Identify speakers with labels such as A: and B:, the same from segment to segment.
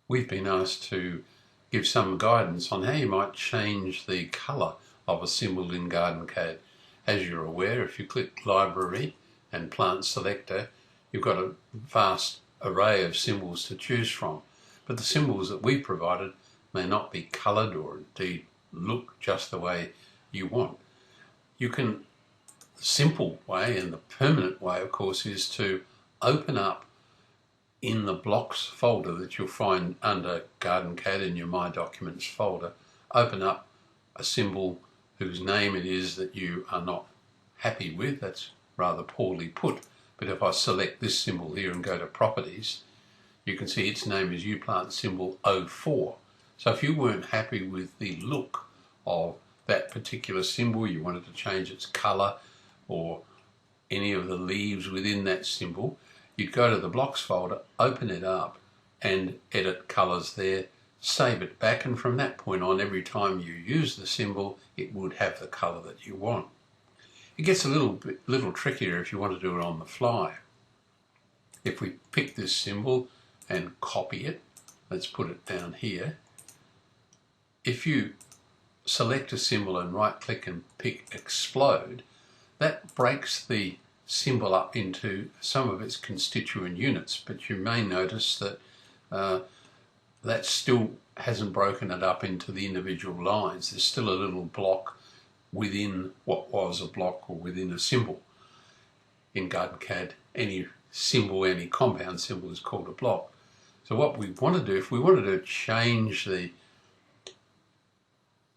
A: We've been asked to give some guidance on how you might change the colour of a symbol in GardenCAD. As you're aware, if you click Library and Plant Selector, you've got a vast array of symbols to choose from. But the symbols that we provided may not be coloured or indeed look just the way you want. You can, the simple way and the permanent way, of course, is to open up in the blocks folder that you'll find under GardenCAD in your My Documents folder, open up a symbol whose name it is that you are not happy with. That's rather poorly put. But if I select this symbol here and go to Properties, you can see its name is UPlant symbol 04. So if you weren't happy with the look of that particular symbol, you wanted to change its colour or any of the leaves within that symbol, you'd go to the blocks folder, open it up and edit colours there, save it back, and from that point on, every time you use the symbol, it would have the colour that you want. It gets a little trickier if you want to do it on the fly. If we pick this symbol and copy it, let's put it down here. If you select a symbol and right click and pick Explode, that breaks the symbol up into some of its constituent units, but you may notice that that still hasn't broken it up into the individual lines. There's still a little block within what was a block or within a symbol. In GardenCAD, any symbol, any compound symbol is called a block. So what we want to do, if we wanted to change the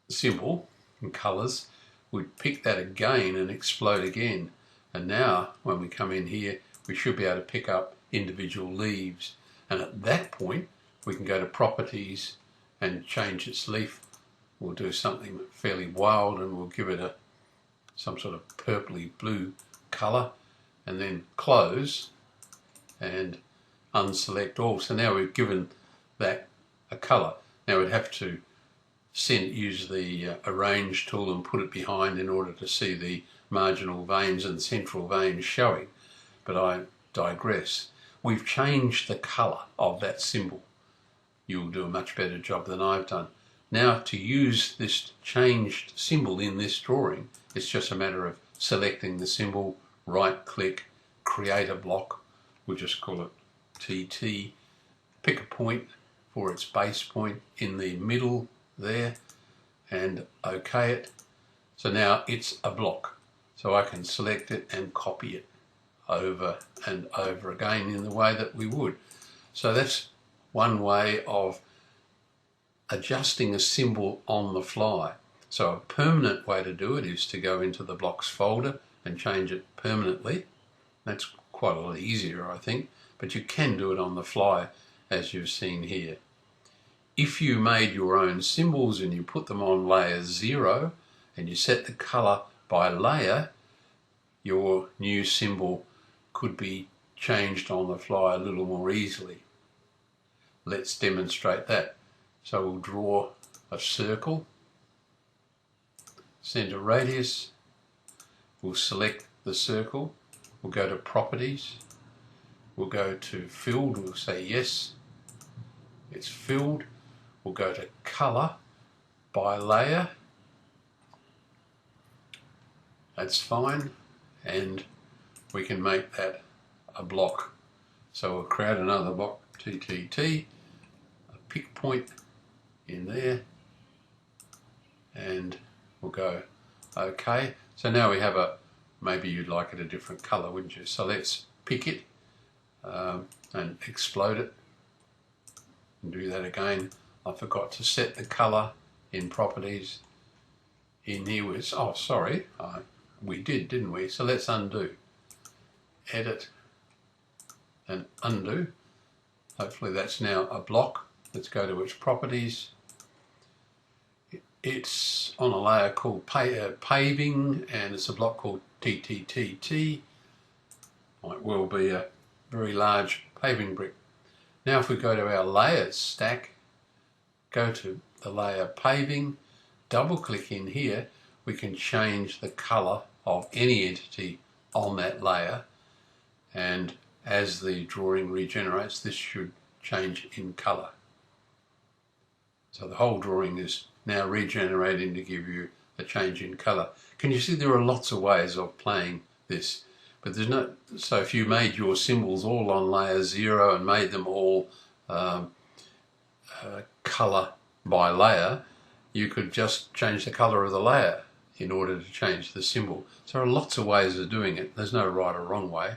A: symbol and colours, we'd pick that again and Explode again. And now when we come in here, we should be able to pick up individual leaves. And at that point, we can go to Properties and change its leaf. We'll do something fairly wild and we'll give it some sort of purpley blue colour, and then close and unselect all. So now we've given that a colour. Now we'd have to use the Arrange tool and put it behind in order to see the marginal veins and central veins showing, but I digress. We've changed the colour of that symbol. You'll do a much better job than I've done. Now to use this changed symbol in this drawing, it's just a matter of selecting the symbol, right click, create a block, we'll just call it TT, pick a point for its base point in the middle there and OK it. So now it's a block. So I can select it and copy it over and over again in the way that we would. So that's one way of adjusting a symbol on the fly. So a permanent way to do it is to go into the blocks folder and change it permanently. That's quite a lot easier, I think, but you can do it on the fly as you've seen here. If you made your own symbols and you put them on layer 0 and you set the colour by layer, your new symbol could be changed on the fly a little more easily. Let's demonstrate that. So we'll draw a circle, center radius, we'll select the circle, we'll go to Properties, we'll go to Filled, we'll say yes, it's filled, we'll go to Colour by layer, that's fine, and we can make that a block. So we'll create another block, TTT, a pick point in there, and we'll go OK. So now we have maybe you'd like it a different colour, wouldn't you? So let's pick it and Explode it, and do that again. I forgot to set the colour in Properties. In here was, oh sorry, we did, didn't we? So let's undo. Edit and undo. Hopefully that's now a block. Let's go to its Properties. It's on a layer called Paving, and it's a block called TTTT. Might well be a very large paving brick. Now if we go to our Layers stack, go to the layer Paving, double click in here, we can change the colour of any entity on that layer, and as the drawing regenerates, this should change in colour. So the whole drawing is now regenerating to give you a change in colour. Can you see there are lots of ways of playing this? But there's no, so if you made your symbols all on layer 0 and made them all colour by layer, you could just change the colour of the layer in order to change the symbol. So there are lots of ways of doing it. There's no right or wrong way.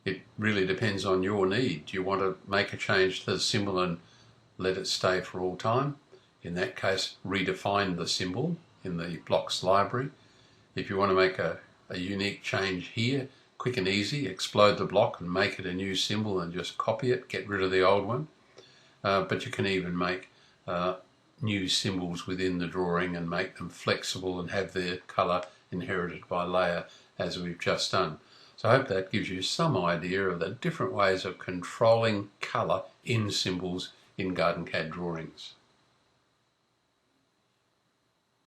A: It really depends on your need. Do you want to make a change to the symbol and let it stay for all time? In that case, redefine the symbol in the blocks library. If you want to make a unique change here, quick and easy, explode the block and make it a new symbol and just copy it, get rid of the old one. But you can even make new symbols within the drawing and make them flexible and have their colour inherited by layer, as we've just done. So I hope that gives you some idea of the different ways of controlling colour in symbols in GardenCAD drawings.